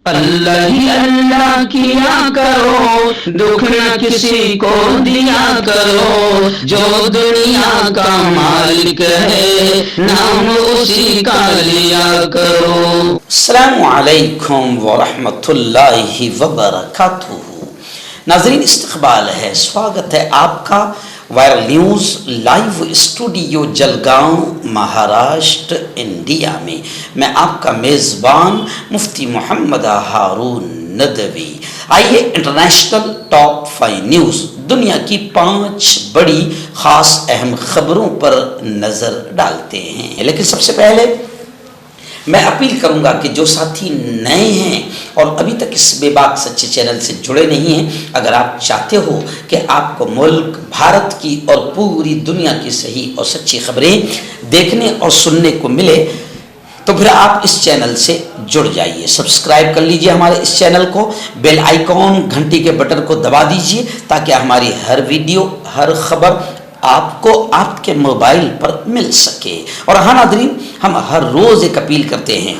اللہ ہی اللہ کیا کرو، دکھ نہ کسی کو دیا کرو، جو دنیا کا مالک ہے نام اسی کا لیا کرو۔ السلام علیکم ورحمۃ اللہ وبرکاتہ۔ ناظرین، استقبال ہے، سواگت ہے آپ کا viral news live studio Jalgaon, Maharashtra, India میں۔ میں آپ کا میزبان مفتی محمد ہارون ندوی۔ آئیے انٹرنیشنل ٹاپ 5 نیوز، دنیا کی 5 بڑی خاص اہم خبروں پر نظر ڈالتے ہیں۔ لیکن سب سے پہلے میں اپیل کروں گا کہ جو ساتھی نئے ہیں اور ابھی تک اس بے باک سچے چینل سے جڑے نہیں ہیں، اگر آپ چاہتے ہو کہ آپ کو ملک بھارت کی اور پوری دنیا کی صحیح اور سچی خبریں دیکھنے اور سننے کو ملے تو پھر آپ اس چینل سے جڑ جائیے، سبسکرائب کر لیجئے ہمارے اس چینل کو، بیل آئیکن گھنٹی کے بٹن کو دبا دیجئے تاکہ ہماری ہر ویڈیو، ہر خبر آپ کو آپ کے موبائل پر مل سکے۔ اور ہاں ناظرین، ہم ہر روز ایک اپیل کرتے ہیں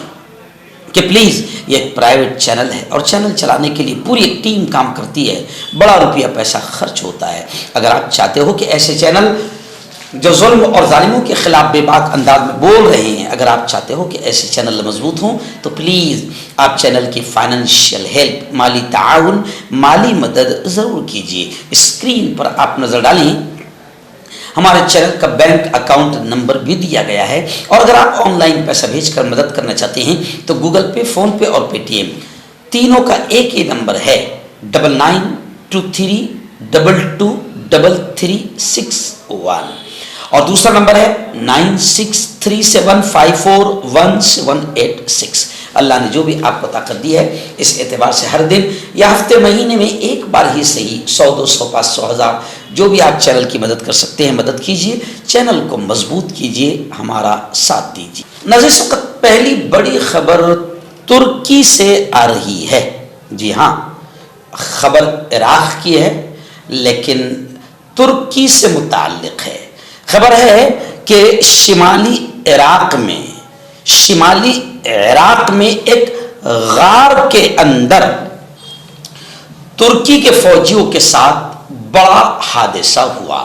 کہ پلیز، یہ ایک پرائیویٹ چینل ہے اور چینل چلانے کے لیے پوری ایک ٹیم کام کرتی ہے، بڑا روپیہ پیسہ خرچ ہوتا ہے۔ اگر آپ چاہتے ہو کہ ایسے چینل جو ظلم اور ظالموں کے خلاف بے باک انداز میں بول رہے ہیں، اگر آپ چاہتے ہو کہ ایسے چینل مضبوط ہوں تو پلیز آپ چینل کی فائنینشیل ہیلپ، مالی تعاون، مالی مدد ضرور کیجیے۔ اسکرین پر آپ نظر ڈالیں، ہمارے چینل کا بینک اکاؤنٹ نمبر بھی دیا گیا ہے، اور اگر آپ آن لائن پیسہ بھیج کر مدد کرنا چاہتے ہیں تو گوگل پے، فون پے اور پے ٹی ایم تینوں کا ایک ہی نمبر ہے، 9923223361، اور دوسرا نمبر ہے 9637541786۔ اللہ نے جو بھی آپ کو طاقت دی ہے، اس اعتبار سے ہر دن یا ہفتے، مہینے میں ایک بار ہی صحیح 100، 200، 500، 1000 جو بھی آپ چینل کی مدد کر سکتے ہیں مدد کیجیے، چینل کو مضبوط کیجیے، ہمارا ساتھ دیجیے۔ ناظرین، اس وقت پہلی بڑی خبر ترکی سے آ رہی ہے۔ جی ہاں، خبر عراق کی ہے لیکن ترکی سے متعلق ہے۔ خبر ہے کہ شمالی عراق میں ایک غار کے اندر ترکی کے فوجیوں کے ساتھ بڑا حادثہ ہوا۔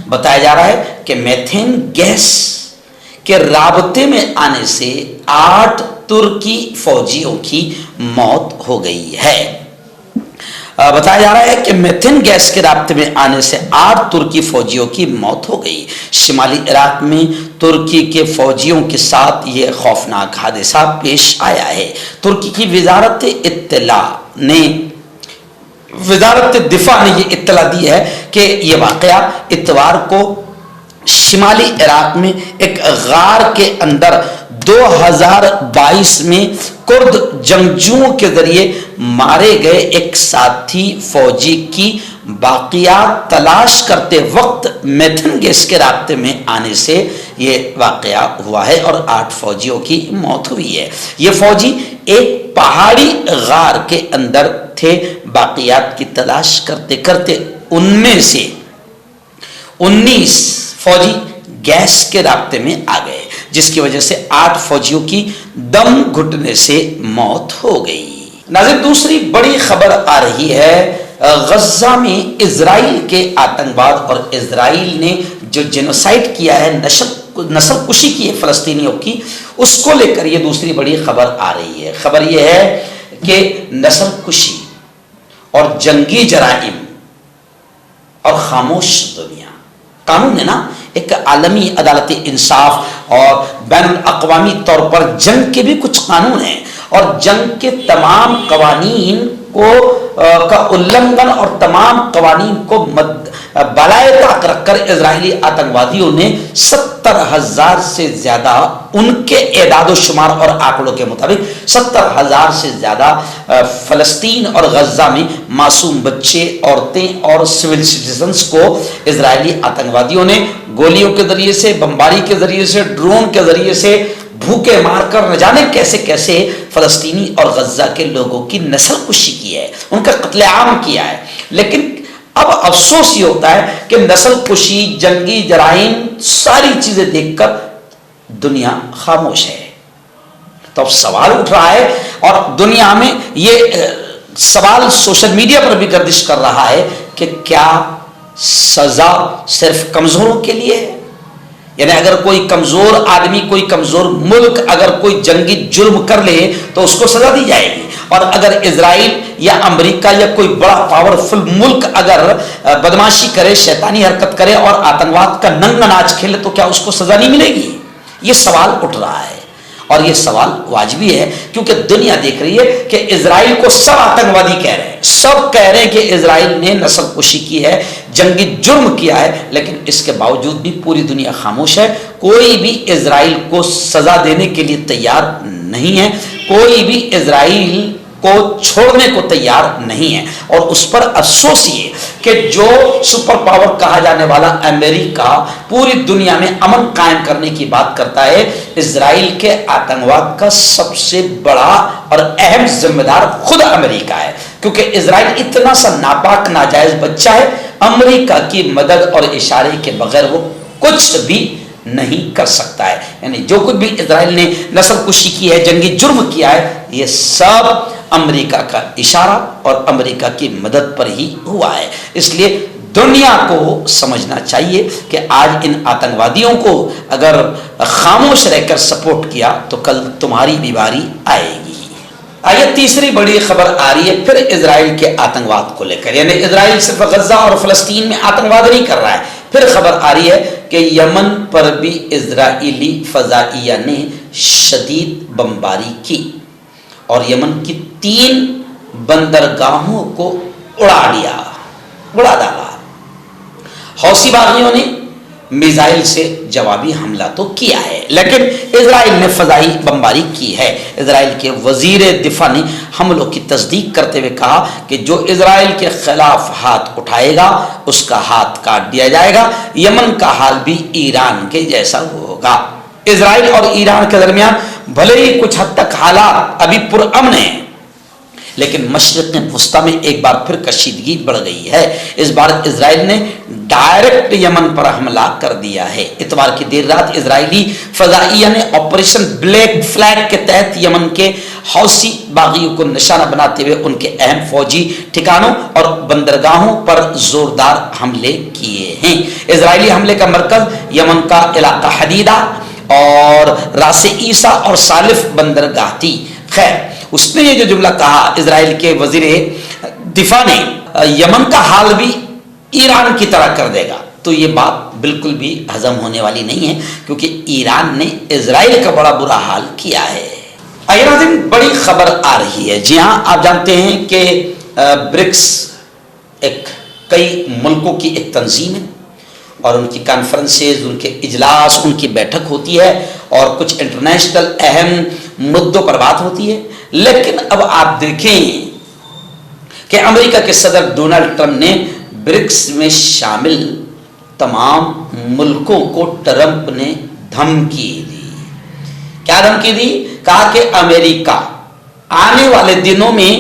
بتایا جا رہا ہے کہ میتھین گیس کے رابطے میں آنے سے 8 ترکی فوجیوں کی موت ہو گئی ہے۔ بتایا جا رہا ہے کہ میتھین گیس کے رابطے میں آنے سے 8 ترکی فوجیوں کی موت ہو گئی۔ شمالی عراق میں ترکی کے فوجیوں کے ساتھ یہ خوفناک حادثہ پیش آیا ہے۔ ترکی کی وزارت دفاع نے یہ اطلاع دی ہے کہ یہ واقعہ اتوار کو شمالی عراق میں ایک غار کے اندر 2022 میں کرد جنگجوؤں کے ذریعے مارے گئے ایک ساتھی فوجی کی باقیات تلاش کرتے وقت میتھین گیس کے رابطے میں آنے سے یہ واقعہ ہوا ہے اور 8 فوجیوں کی موت ہوئی ہے۔ یہ فوجی ایک پہاڑی غار کے اندر تھے، باقیات کی تلاش کرتے کرتے ان میں سے 19 فوجی گیس کے رابطے میں آ گئے، جس کی وجہ سے 8 فوجیوں کی دم گھٹنے سے موت ہو گئی۔ ناظرین، دوسری بڑی خبر آ رہی ہے غزہ میں اسرائیل کے آتنکواد اور اسرائیل نے جو جینوسائیڈ کیا ہے، نسل کشی کی ہے فلسطینیوں کی، اس کو لے کر یہ دوسری بڑی خبر آ رہی ہے۔ خبر یہ ہے کہ نسل کشی اور جنگی جرائم اور خاموش دنیا، قانون ہے نا، ایک عالمی عدالت انصاف اور بین الاقوامی طور پر جنگ کے بھی کچھ قانون ہیں، اور جنگ کے تمام قوانین کا النگھن اور تمام قوانین کو بالائے طاق رکھ کر اسرائیلی آتنکوادیوں نے 70,000 سے زیادہ، ان کے اعداد و شمار اور آنکڑوں کے مطابق 70,000 سے زیادہ فلسطین اور غزہ میں معصوم بچے، عورتیں اور سول سٹیزنز کو اسرائیلی آتنکوادیوں نے گولیوں کے ذریعے سے، بمباری کے ذریعے سے، ڈرون کے ذریعے سے بھوکے مار کر نہ جانے کیسے کیسے فلسطینی اور غزہ کے لوگوں کی نسل کشی کی ہے، ان کا قتل عام کیا ہے۔ لیکن اب افسوس یہ ہوتا ہے کہ نسل کشی، جنگی جرائم، ساری چیزیں دیکھ کر دنیا خاموش ہے۔ تو اب سوال اٹھ رہا ہے، اور دنیا میں یہ سوال سوشل میڈیا پر بھی گردش کر رہا ہے کہ کیا سزا صرف کمزوروں کے لیے ہے؟ یعنی اگر کوئی کمزور آدمی، کوئی کمزور ملک اگر کوئی جنگی جرم کر لے تو اس کو سزا دی جائے گی، اور اگر اسرائیل یا امریکہ یا کوئی بڑا پاورفل ملک اگر بدماشی کرے، شیطانی حرکت کرے اور آتنکواد کا ننگا ناچ کھیلے تو کیا اس کو سزا نہیں ملے گی؟ یہ سوال اٹھ رہا ہے، اور یہ سوال واجبی ہے کیونکہ دنیا دیکھ رہی ہے کہ اسرائیل کو سب آتنکوادی کہہ رہے ہیں، سب کہہ رہے ہیں کہ اسرائیل نے نسل کشی کی ہے، جنگی جرم کیا ہے، لیکن اس کے باوجود بھی پوری دنیا خاموش ہے۔ کوئی بھی اسرائیل کو سزا دینے کے لیے تیار نہیں ہے، کوئی بھی اسرائیل کو چھوڑنے کو تیار نہیں ہے، اور اس پر افسوس یہ کہ جو سپر پاور کہا جانے والا امریکہ پوری دنیا میں امن قائم کرنے کی بات کرتا ہے، اسرائیل کے آتنکواد کا سب سے بڑا اور اہم ذمہ دار خود امریکہ ہے، کیونکہ اسرائیل اتنا سا ناپاک ناجائز بچہ ہے، امریکہ کی مدد اور اشارے کے بغیر وہ کچھ بھی نہیں کر سکتا ہے۔ یعنی جو کچھ بھی اسرائیل نے نسل کشی کی ہے، جنگی جرم کیا ہے، یہ سب امریکہ کا اشارہ اور امریکہ کی مدد پر ہی ہوا ہے۔ اس لیے دنیا کو سمجھنا چاہیے کہ آج ان آتنکوادیوں کو اگر خاموش رہ کر سپورٹ کیا تو کل تمہاری بھی باری آئے گی۔ آئیے تیسری بڑی خبر آ رہی ہے پھر اسرائیل کے آتنکواد کو لے کر، یعنی اسرائیل صرف غزہ اور فلسطین میں آتنکواد نہیں کر رہا ہے، پھر خبر آ رہی ہے کہ یمن پر بھی اسرائیلی فضائیہ نے شدید بمباری کی اور یمن کی 3 بندرگاہوں کو اڑا ڈالا۔ حوثی باغیوں نے میزائل سے جوابی حملہ تو کیا ہے، لیکن اسرائیل نے فضائی بمباری کی ہے۔ اسرائیل کے وزیر دفاع نے حملوں کی تصدیق کرتے ہوئے کہا کہ جو اسرائیل کے خلاف ہاتھ اٹھائے گا اس کا ہاتھ کاٹ دیا جائے گا، یمن کا حال بھی ایران کے جیسا ہوگا۔ اسرائیل اور ایران کے درمیان بھلے ہی کچھ حد تک حالات ابھی پرامن ہیں، لیکن مشرق وسطیٰ میں ایک بار پھر کشیدگی بڑھ گئی ہے۔ اس بار اسرائیل نے ڈائریکٹ یمن پر حملہ کر دیا ہے۔ اتوار کی دیر رات اسرائیلی فضائیہ نے آپریشن بلیک فلیگ کے تحت یمن کے حوثی باغیوں کو نشانہ بناتے ہوئے ان کے اہم فوجی ٹھکانوں اور بندرگاہوں پر زوردار حملے کیے ہیں۔ اسرائیلی حملے کا مرکز یمن کا علاقہ حدیدہ اور راس عیسیٰ اور سالف بندرگاہ تھی۔ خیر، اس نے یہ جو جملہ کہا اسرائیل کے وزیر دفاع نے، یمن کا حال بھی ایران کی طرح کر دے گا، تو یہ بات بالکل بھی ہضم ہونے والی نہیں ہے، کیونکہ ایران نے اسرائیل کا بڑا برا حال کیا ہے۔ آئیے ناظرین، بڑی خبر آ رہی ہے۔ جی ہاں، آپ جانتے ہیں کہ برکس کئی ملکوں کی ایک تنظیم ہے اور ان کی کانفرنسز، ان کے اجلاس، ان کی بیٹھک ہوتی ہے اور کچھ انٹرنیشنل اہم مدوں پر بات ہوتی ہے۔ لیکن اب آپ دیکھیں کہ امریکہ کے صدر ڈونلڈ ٹرمپ نے برکس میں شامل تمام ملکوں کو ٹرمپ نے دھمکی دی۔ کیا دھمکی دی؟ کہا کہ امریکہ آنے والے دنوں میں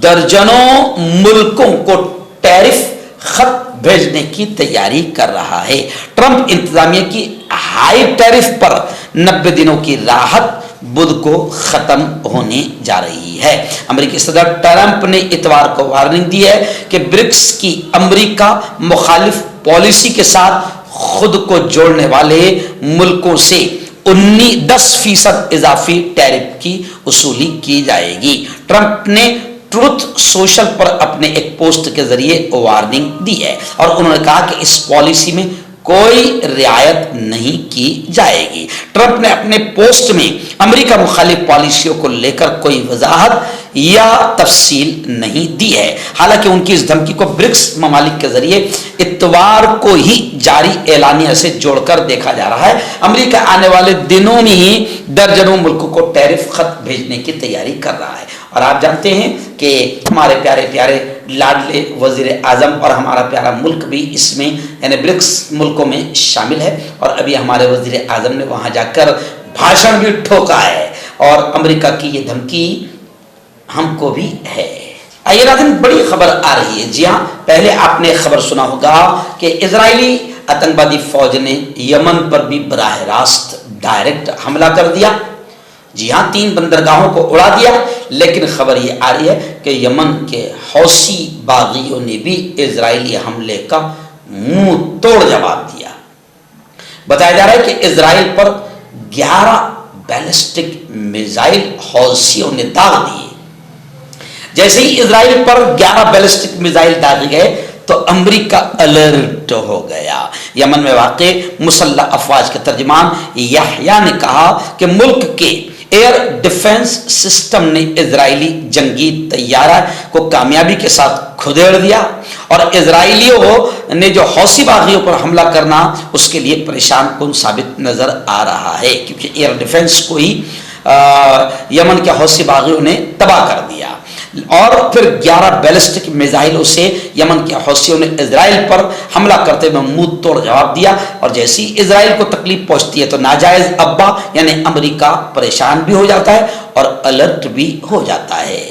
درجنوں ملکوں کو ٹیرف خط بھیجنے کی تیاری کر رہا ہے۔ ٹرمپ انتظامیہ کی ہائی ٹیرف پر 90 دنوں کی راحت بدھ کو ختم ہونے جا رہی ہے۔ امریکی صدر ٹرمپ نے اتوار کو وارننگ دی ہے کہ برکس کی امریکہ مخالف پالیسی کے ساتھ خود کو جوڑنے والے ملکوں سے 10% اضافی ٹیرف کی وصولی کی جائے گی۔ ٹرمپ نے ٹروتھ سوشل پر اپنے ایک پوسٹ کے ذریعے وارننگ دی ہے اور انہوں نے کہا کہ اس پالیسی میں کوئی رعایت نہیں کی جائے گی۔ ٹرمپ نے اپنے پوسٹ میں امریکہ مخالف پالیسیوں کو لے کر کوئی وضاحت یا تفصیل نہیں دی ہے، حالانکہ ان کی اس دھمکی کو برکس ممالک کے ذریعے اتوار کو ہی جاری اعلانیہ سے جوڑ کر دیکھا جا رہا ہے۔ امریکہ آنے والے دنوں میں ہی درجنوں ملکوں کو ٹیرف خط بھیجنے کی تیاری کر رہا ہے، اور آپ جانتے ہیں کہ ہمارے پیارے لاڈلے وزیر اعظم اور ہمارا پیارا ملک بھی اس میں یعنی برکس ملکوں میں شامل ہے، اور ابھی ہمارے وزیر اعظم نے وہاں جا کر بھاشن بھی ٹھوکا ہے، اور امریکہ کی یہ دھمکی ہم کو بھی ہے۔ آئیے ناظرین، بڑی خبر آ رہی ہے۔ جی ہاں، پہلے آپ نے خبر سنا ہوگا کہ اسرائیلی آتنکوادی فوج نے یمن پر بھی براہ راست ڈائریکٹ حملہ کر دیا، جی ہاں 3 بندرگاہوں کو اڑا دیا، لیکن خبر یہ آ رہی ہے کہ یمن کے حوثی باغیوں نے بھی اسرائیلی حملے کا منہ توڑ جواب دیا۔ بتایا جا رہا ہے کہ اسرائیل پر 11 بیلسٹک میزائل حوثیوں نے داغ دیے۔ جیسے ہی اسرائیل پر 11 بیلسٹک میزائل داغے گئے تو امریکہ الرٹ ہو گیا۔ یمن میں واقع مسلح افواج کے ترجمان یحییٰ نے کہا کہ ملک کے ایئر ڈیفنس سسٹم نے اسرائیلی جنگی طیارہ کو کامیابی کے ساتھ کھدیڑ دیا، اور اسرائیلیوں نے جو حوثی باغیوں پر حملہ کرنا اس کے لیے پریشان کن ثابت نظر آ رہا ہے، کیونکہ ایئر ڈیفنس کو ہی یمن کے حوثی باغیوں نے تباہ کر دیا، اور پھر 11 بیلسٹک میزائلوں سے یمن کے حوثیوں نے اسرائیل پر حملہ کرتے ہوئے منہ توڑ جواب دیا، اور جیسے ہی اسرائیل کو تکلیف پہنچتی ہے تو ناجائز ابا یعنی امریکہ پریشان بھی ہو جاتا ہے اور الرٹ بھی ہو جاتا ہے۔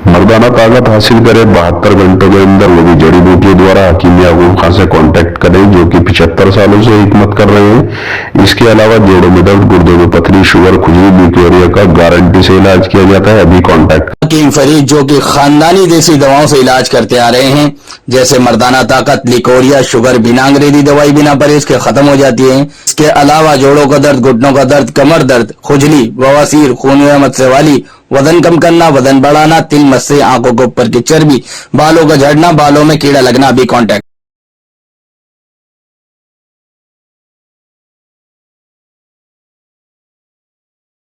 مردانہ طاقت حاصل کرے 72 گھنٹوں کے اندر، وہ بھی جڑی بوٹیوں دوارا حکیم یعقوب خان سے کانٹیکٹ کریں جو کہ 75 سالوں سے حکمت کر رہے ہیں۔ اس کے علاوہ جوڑوں میں درد، گردوں میں پتھری، شوگر، کھجلی، لیکوریا کا گارنٹی سے علاج کیا جاتا ہے۔ ابھی کانٹیکٹ حکیم فرید جو کہ خاندانی دیسی دواؤں سے علاج کرتے آ رہے ہیں، جیسے مردانہ طاقت، لیکوریا، شوگر بنا انگریزی دوائی بنا پرہیز کے ختم ہو جاتی ہے۔ اس کے علاوہ جوڑوں کا درد، گھٹنوں کا درد، کمر درد، کھجلی، بواسیر، خون میں مسے والی، وزن کم کرنا، وزن بڑھانا، تل مسے، آنکھوں کے اوپر کی چربی، بالوں کا جھڑنا، بالوں میں کیڑا لگنا، بھی کانٹیکٹ